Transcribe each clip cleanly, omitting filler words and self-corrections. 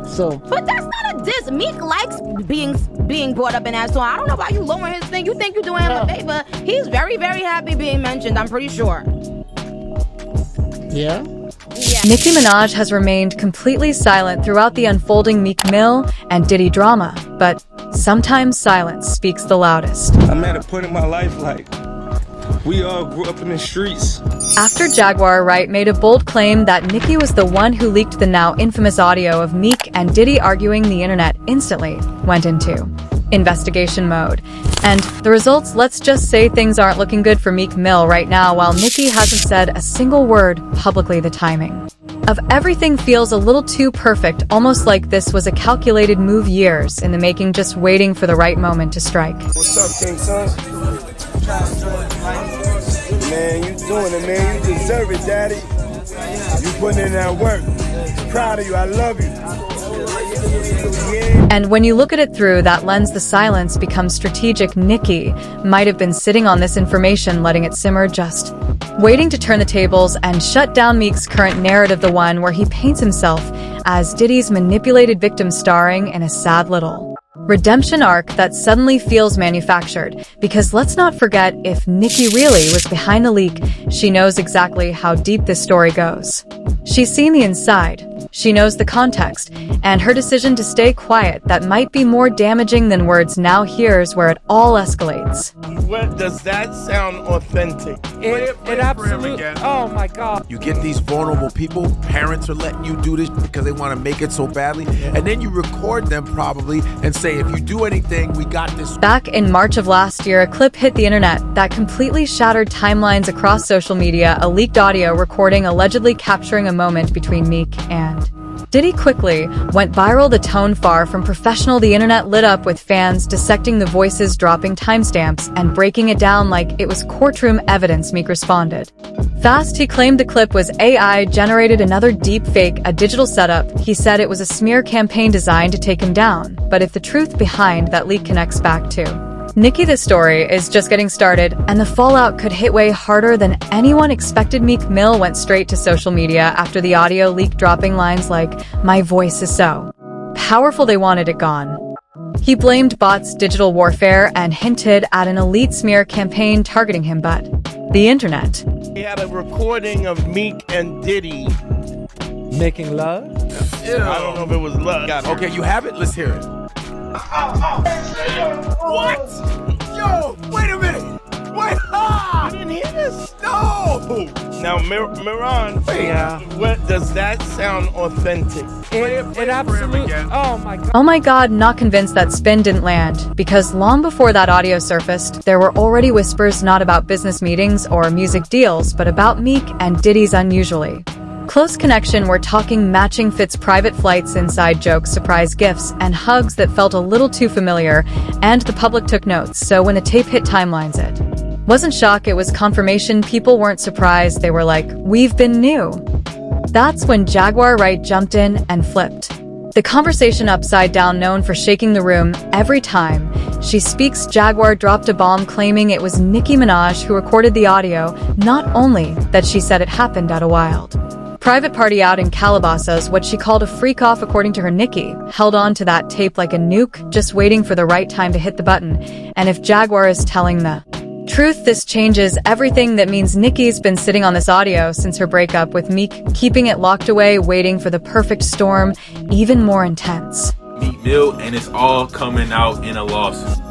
So, but that's not a diss. Meek likes being brought up in that song. I don't know why you lowering his thing. You think you're doing him a favor? He's very, very happy being mentioned. I'm pretty sure. Yeah. Nicki Minaj has remained completely silent throughout the unfolding Meek Mill and Diddy drama, but sometimes silence speaks the loudest. I'm at a point in my life like, we all grew up in the streets. After Jaguar Wright made a bold claim that Nicki was the one who leaked the now infamous audio of Meek and Diddy arguing, the internet instantly went into investigation mode. And the results, let's just say things aren't looking good for Meek Mill right now, while Nicki hasn't said a single word publicly. The timing of everything feels a little too perfect, almost like this was a calculated move, years in the making, just waiting for the right moment to strike. What's up, King Son? Man, you doing it, man. You deserve it, Daddy. You putting in that work. Proud of you. I love you. Yeah. And when you look at it through that lens, the silence becomes strategic. Nicki might have been sitting on this information, letting it simmer, just waiting to turn the tables and shut down Meek's current narrative, the one where he paints himself as Diddy's manipulated victim, starring in a sad little redemption arc that suddenly feels manufactured. Because let's not forget, if Nicki really was behind the leak, she knows exactly how deep this story goes. She's seen the inside, she knows the context, and her decision to stay quiet, that might be more damaging than words. Now here's where it all escalates. Does that sound authentic? It absolutely. Oh my God. You get these vulnerable people, parents are letting you do this because they want to make it so badly, and then you record them probably and say, if you do anything, we got this. Back in March of last year, a clip hit the internet that completely shattered timelines across social media. A leaked audio recording allegedly capturing a moment between Meek and Diddy quickly went viral, the tone far from professional. The internet lit up with fans dissecting the voices, dropping timestamps, and breaking it down like it was courtroom evidence. Meek responded fast. He claimed the clip was AI generated, another deep fake, a digital setup. He said it was a smear campaign designed to take him down. But if the truth behind that leak connects back to Nicki, this story is just getting started, and the fallout could hit way harder than anyone expected. Meek Mill went straight to social media after the audio leak, dropping lines like, "My voice is so powerful they wanted it gone." He blamed bots, digital warfare, and hinted at an elite smear campaign targeting him, but the internet. He had a recording of Meek and Diddy Making love? Yeah. I don't know if it was love. Okay, you have it? Let's hear it. What? Yo, wait a minute. Wait. You didn't hear this? No. Now, Miran, Yeah. what does that sound authentic? It absolutely. Oh my God. Oh my God, not convinced that spin didn't land, because long before that audio surfaced, there were already whispers not about business meetings or music deals, but about Meek and Diddy's unusually close connection. We're talking matching fits, private flights, inside jokes, surprise gifts, and hugs that felt a little too familiar, and the public took notes. So when the tape hit timelines, it wasn't shock, it was confirmation. People weren't surprised, they were like, "We've been new." That's when Jaguar Wright jumped in and flipped the conversation upside down. Known for shaking the room every time she speaks, Jaguar dropped a bomb, claiming it was Nicki Minaj who recorded the audio. Not only that, she said it happened at a wild private party out in Calabasas, what she called a freak-off. According to her, Nicki held on to that tape like a nuke, just waiting for the right time to hit the button. And if Jaguar is telling the truth, this changes everything. That means Nicki's been sitting on this audio since her breakup with Meek, keeping it locked away, waiting for the perfect storm, even more intense. Meek Mill, and it's all coming out in a lawsuit.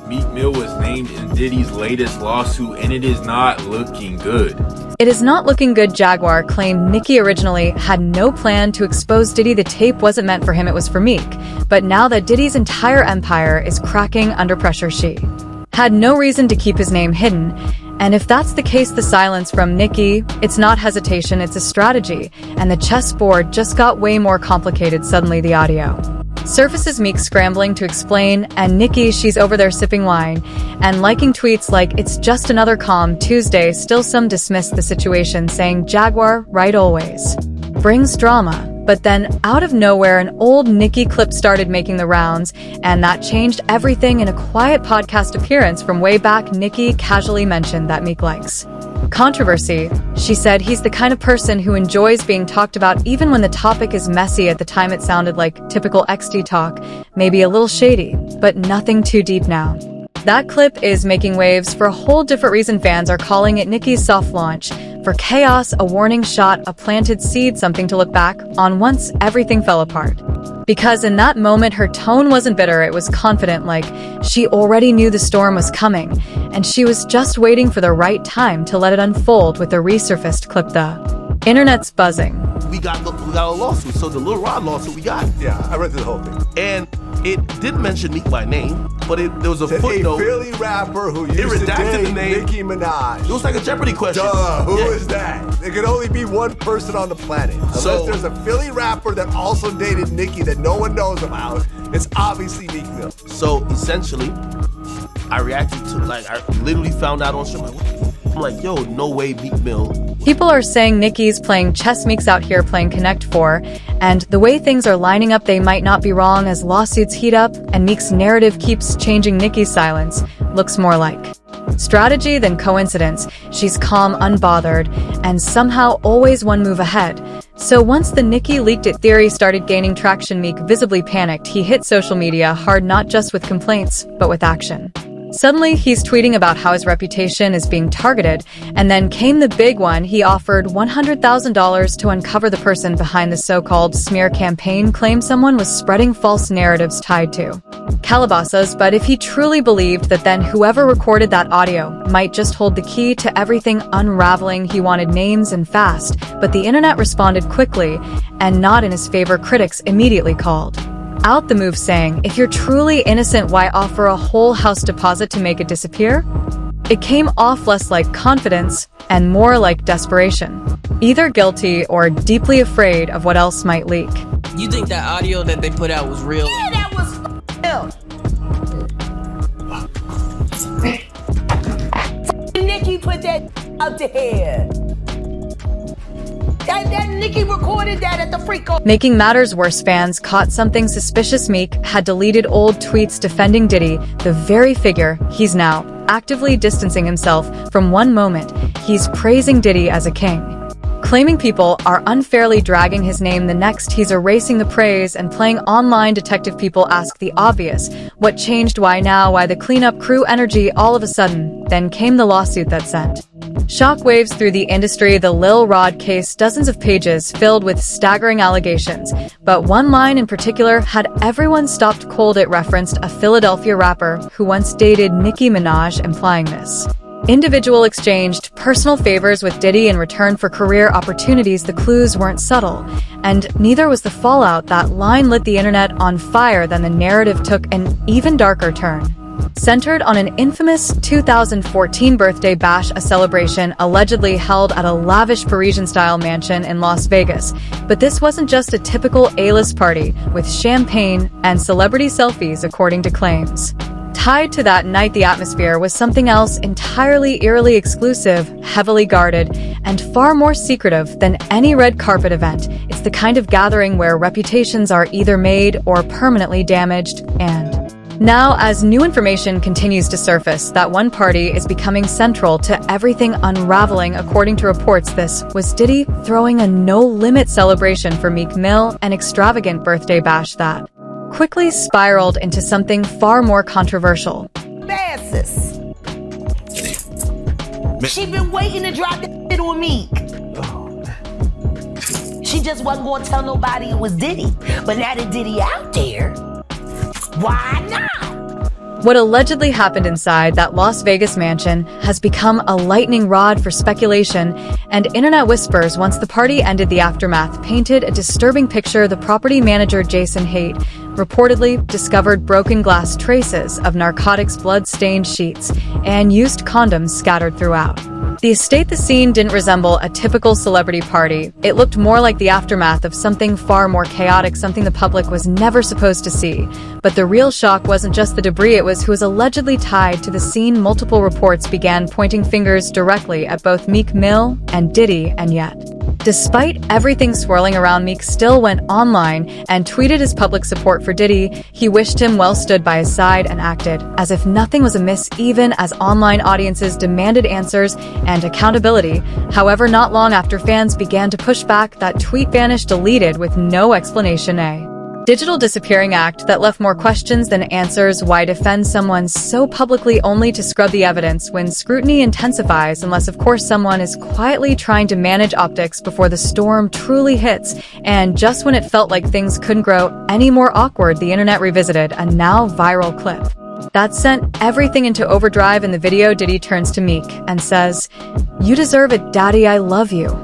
Meek Mill was named in Diddy's latest lawsuit, and it is not looking good. It is not looking good, Jaguar claimed. Nicki originally had no plan to expose Diddy. The tape wasn't meant for him, it was for Meek. But now that Diddy's entire empire is cracking under pressure, she had no reason to keep his name hidden. And if that's the case, the silence from Nicki, it's not hesitation, it's a strategy. And the chessboard just got way more complicated. Suddenly the audio surfaces, Meek scrambling to explain, and Nicki, she's over there sipping wine and liking tweets like it's just another calm Tuesday. Still, some dismiss the situation, saying Jaguar Wright always brings drama. But then, out of nowhere, an old Nicki clip started making the rounds, and that changed everything. In a quiet podcast appearance from way back, Nicki casually mentioned that Meek likes Controversy. She said he's the kind of person who enjoys being talked about even when the topic is messy. At the time it sounded like typical XD talk, maybe a little shady, but nothing too deep now. That clip is making waves for a whole different reason. Fans are calling it Nicki's soft launch. For chaos, a warning shot, a planted seed, something to look back on once everything fell apart. Because in that moment, her tone wasn't bitter, it was confident, like she already knew the storm was coming, and she was just waiting for the right time to let it unfold. With the resurfaced clip, the internet's buzzing. We got a lawsuit, so the Lil Rod lawsuit we got. Yeah, I read through the whole thing. And it didn't mention Meek by name, but there was a footnote. A Philly rapper who used to date the name Nicki Minaj. It was like a Jeopardy question. Duh, who is that? There could only be one person on the planet. Unless there's a Philly rapper that also dated Nicki that no one knows about, it's obviously Meek Mill. So essentially, I reacted to, I literally found out on stream. I'm like, yo, no way Meek Mill. People are saying Nicki's playing chess, Meek's out here playing Connect 4, and the way things are lining up, they might not be wrong as lawsuits heat up and Meek's narrative keeps changing. Nicki's silence looks more like strategy than coincidence. She's calm, unbothered, and somehow always one move ahead. So once the Nicki leaked it theory started gaining traction, Meek visibly panicked. He hit social media hard, not just with complaints, but with action. Suddenly, he's tweeting about how his reputation is being targeted, and then came the big one. He offered $100,000 to uncover the person behind the so-called smear campaign, claimed someone was spreading false narratives tied to Calabasas. But if he truly believed that, then whoever recorded that audio might just hold the key to everything unraveling. He wanted names and fast, but the internet responded quickly, and not in his favor. Critics immediately called out the move, saying, if you're truly innocent, why offer a whole house deposit to make it disappear? It came off less like confidence and more like desperation, either guilty or deeply afraid of what else might leak. You think that audio that they put out was real? Yeah, that was real. Nicki put that out there. That Nicki recorded that at the Freako. Making matters worse, fans caught something suspicious. Meek had deleted old tweets defending Diddy, the very figure he's now actively distancing himself from. One moment, he's praising Diddy as a king, claiming people are unfairly dragging his name. The next, he's erasing the praise and playing online detective. People ask the obvious, what changed? Why now? Why the cleanup crew energy all of a sudden? Then came the lawsuit that sent shockwaves through the industry. The Lil Rod case, dozens of pages filled with staggering allegations, but one line in particular had everyone stopped cold. It referenced a Philadelphia rapper who once dated Nicki Minaj, implying this individual exchanged personal favors with Diddy in return for career opportunities. The clues weren't subtle, and neither was the fallout. That line lit the internet on fire. Then the narrative took an even darker turn, centered on an infamous 2014 birthday bash, a celebration allegedly held at a lavish Parisian-style mansion in Las Vegas. But this wasn't just a typical A-list party with champagne and celebrity selfies, according to claims. Tied to that night, the atmosphere was something else entirely, eerily exclusive, heavily guarded, and far more secretive than any red carpet event. It's the kind of gathering where reputations are either made or permanently damaged. And now, as new information continues to surface, that one party is becoming central to everything unraveling. According to reports, this was Diddy throwing a no-limit celebration for Meek Mill, an extravagant birthday bash that quickly spiraled into something far more controversial. Basses. She been waiting to drop that shit on Meek. She just wasn't gonna tell nobody it was Diddy. But now that Diddy out there, why not? What allegedly happened inside that Las Vegas mansion has become a lightning rod for speculation and internet whispers. Once the party ended, the aftermath painted a disturbing picture. The property manager, Jason Haight, reportedly discovered broken glass, traces of narcotics, blood-stained sheets, and used condoms scattered throughout the estate. The scene didn't resemble a typical celebrity party. It looked more like the aftermath of something far more chaotic, something the public was never supposed to see. But the real shock wasn't just the debris, it was who was allegedly tied to the scene. Multiple reports began pointing fingers directly at both Meek Mill and Diddy, and yet Despite everything swirling around, Meek still went online and tweeted his public support for Diddy. He wished him well, stood by his side, and acted as if nothing was amiss, even as online audiences demanded answers and accountability. However, not long after fans began to push back, that tweet vanished, deleted with no explanation. A digital disappearing act that left more questions than answers. Why defend someone so publicly only to scrub the evidence when scrutiny intensifies, unless of course someone is quietly trying to manage optics before the storm truly hits? And just when it felt like things couldn't grow any more awkward, the internet revisited a now viral clip that sent everything into overdrive. In the video, Diddy turns to Meek and says, "You deserve it, Daddy, I love you."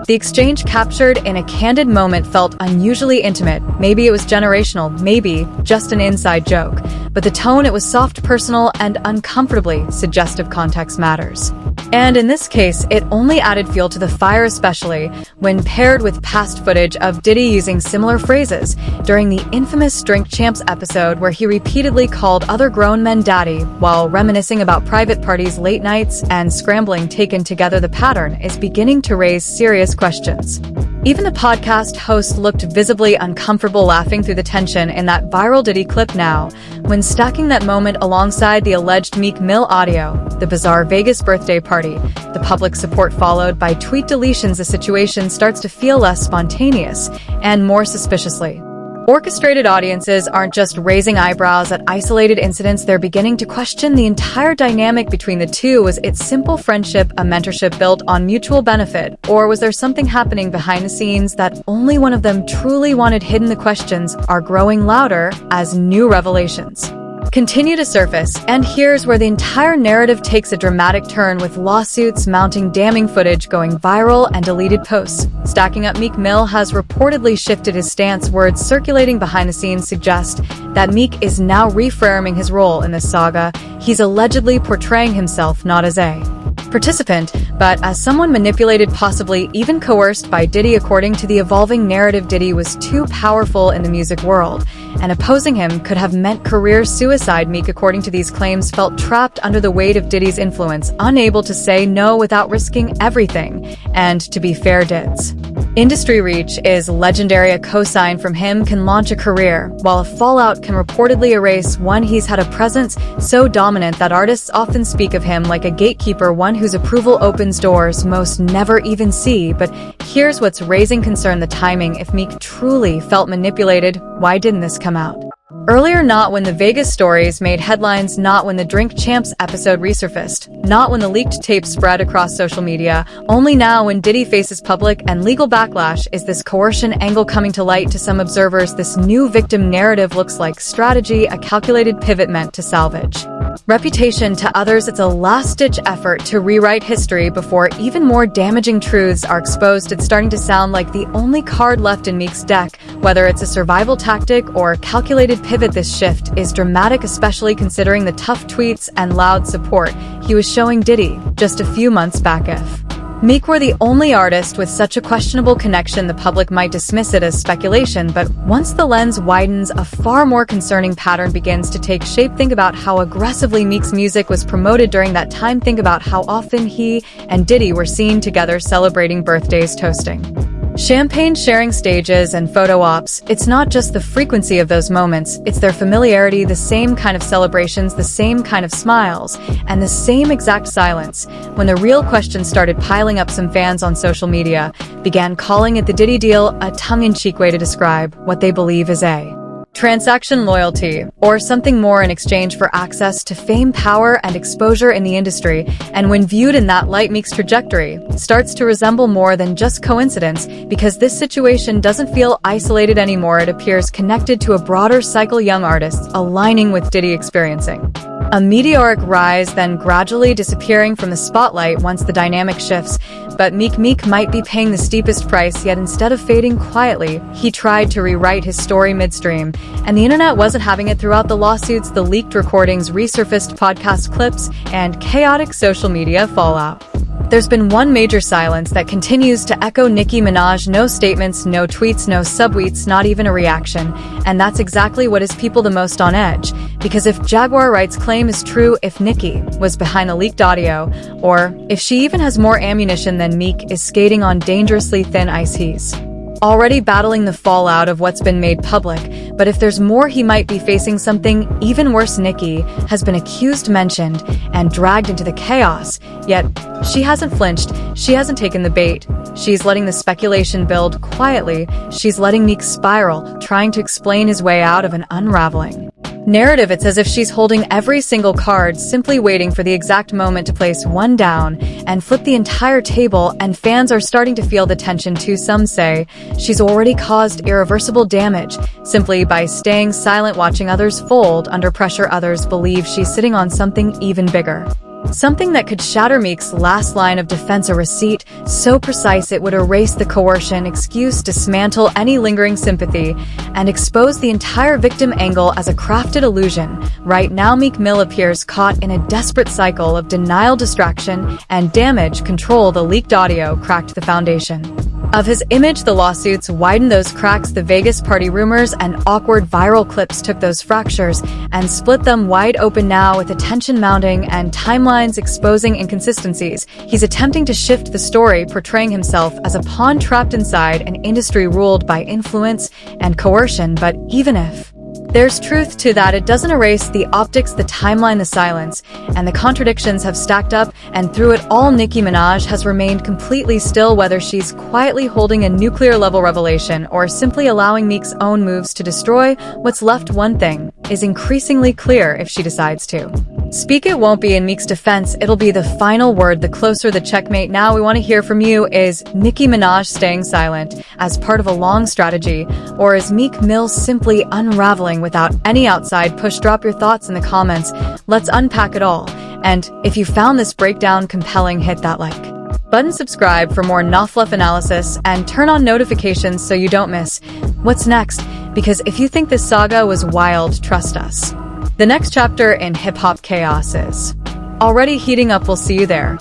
The exchange, captured in a candid moment, felt unusually intimate. Maybe it was generational, maybe just an inside joke. But the tone, it was soft, personal, and uncomfortably suggestive. Context matters. And in this case, it only added fuel to the fire, especially when paired with past footage of Diddy using similar phrases during the infamous Drink Champs episode, where he repeatedly called other grown men daddy while reminiscing about private parties, late nights, and scrambling. Taken together, the pattern is beginning to raise serious questions. Even the podcast host looked visibly uncomfortable, laughing through the tension in that viral Diddy clip. Now, when stacking that moment alongside the alleged Meek Mill audio, the bizarre Vegas birthday party, the public support followed by tweet deletions, the situation starts to feel less spontaneous and more suspiciously orchestrated. Audiences aren't just raising eyebrows at isolated incidents, they're beginning to question the entire dynamic between the two. Was it simple friendship, a mentorship built on mutual benefit, or was there something happening behind the scenes that only one of them truly wanted hidden? The questions are growing louder as new revelations continue to surface, and here's where the entire narrative takes a dramatic turn, with lawsuits mounting, damning footage going viral, and deleted posts stacking up. Meek Mill has reportedly shifted his stance. Words circulating behind the scenes suggest that Meek is now reframing his role in this saga. He's allegedly portraying himself not as a participant, but as someone manipulated, possibly even coerced by Diddy. According to the evolving narrative, Diddy was too powerful in the music world, and opposing him could have meant career suicide. Meek, according to these claims, felt trapped under the weight of Diddy's influence, unable to say no without risking everything. And to be fair, Did's industry reach is legendary. A cosign from him can launch a career, while a fallout can reportedly erase one. He's had a presence so dominant that artists often speak of him like a gatekeeper, one whose approval opens doors most never even see. But here's what's raising concern: the timing. If Meek truly felt manipulated, why didn't this come out earlier? Not when the Vegas stories made headlines, not when the Drink Champs episode resurfaced, not when the leaked tape spread across social media. Only now, when Diddy faces public and legal backlash, is this coercion angle coming to light. To some observers, this new victim narrative looks like strategy, a calculated pivot meant to salvage reputation. To others, it's a last-ditch effort to rewrite history before even more damaging truths are exposed. It's starting to sound like the only card left in Meek's deck. Whether it's a survival tactic or a calculated pivot, this shift is dramatic, especially considering the tough tweets and loud support he was showing Diddy just a few months back. If Meek were the only artist with such a questionable connection, the public might dismiss it as speculation, but once the lens widens, a far more concerning pattern begins to take shape. Think about how aggressively Meek's music was promoted during that time. Think about how often he and Diddy were seen together, celebrating birthdays, toasting champagne, sharing stages, and photo ops. It's not just the frequency of those moments, it's their familiarity, the same kind of celebrations, the same kind of smiles, and the same exact silence. When the real questions started piling up, some fans on social media began calling it the Diddy deal, a tongue-in-cheek way to describe what they believe is a transaction, loyalty, or something more in exchange for access to fame, power, and exposure in the industry. And when viewed in that light, Meek's trajectory starts to resemble more than just coincidence, because this situation doesn't feel isolated anymore. It appears connected to a broader cycle, young artists aligning with Diddy, experiencing a meteoric rise, then gradually disappearing from the spotlight once the dynamic shifts. But Meek might be paying the steepest price, yet instead of fading quietly, he tried to rewrite his story midstream. And the internet wasn't having it. Throughout the lawsuits, the leaked recordings, resurfaced podcast clips, and chaotic social media fallout, there's been one major silence that continues to echo: Nicki Minaj. No statements, no tweets, no subtweets, not even a reaction. And that's exactly what has people the most on edge. Because if Jaguar Wright's claim is true, if Nicki was behind the leaked audio, or if she even has more ammunition than Meek is skating on dangerously thin ice, he's already battling the fallout of what's been made public. But if there's more, he might be facing something even worse. Nicki has been accused, mentioned, and dragged into the chaos, yet she hasn't flinched. She hasn't taken the bait. She's letting the speculation build quietly. She's letting Meek spiral, trying to explain his way out of an unraveling narrative. It's as if she's holding every single card, simply waiting for the exact moment to place one down and flip the entire table, and fans are starting to feel the tension too. Some say she's already caused irreversible damage simply by staying silent, watching others fold under pressure. Others believe she's sitting on something even bigger. Something that could shatter Meek's last line of defense, a receipt so precise it would erase the coercion excuse, dismantle any lingering sympathy, and expose the entire victim angle as a crafted illusion. Right now, Meek Mill appears caught in a desperate cycle of denial, distraction, and damage control. The leaked audio cracked the foundation of his image. The lawsuits widened those cracks. The Vegas party rumors and awkward viral clips took those fractures and split them wide open. Now, with attention mounting and timelines exposing inconsistencies, he's attempting to shift the story, portraying himself as a pawn trapped inside an industry ruled by influence and coercion. But even if there's truth to that, it doesn't erase the optics, the timeline, the silence, and the contradictions have stacked up. And through it all, Nicki Minaj has remained completely still. Whether she's quietly holding a nuclear-level revelation or simply allowing Meek's own moves to destroy what's left, one thing is increasingly clear: if she decides to speak, it won't be in Meek's defense, it'll be the final word, the closer the checkmate. Now we want to hear from you. Is Nicki Minaj staying silent as part of a long strategy, or is Meek Mill simply unraveling without any outside push? Drop your thoughts in the comments. Let's unpack it all. And if you found this breakdown compelling, hit that like button, subscribe for more Knofluff analysis, and turn on notifications so you don't miss what's next. Because if you think this saga was wild, trust us, the next chapter in hip-hop chaos is already heating up. We'll see you there.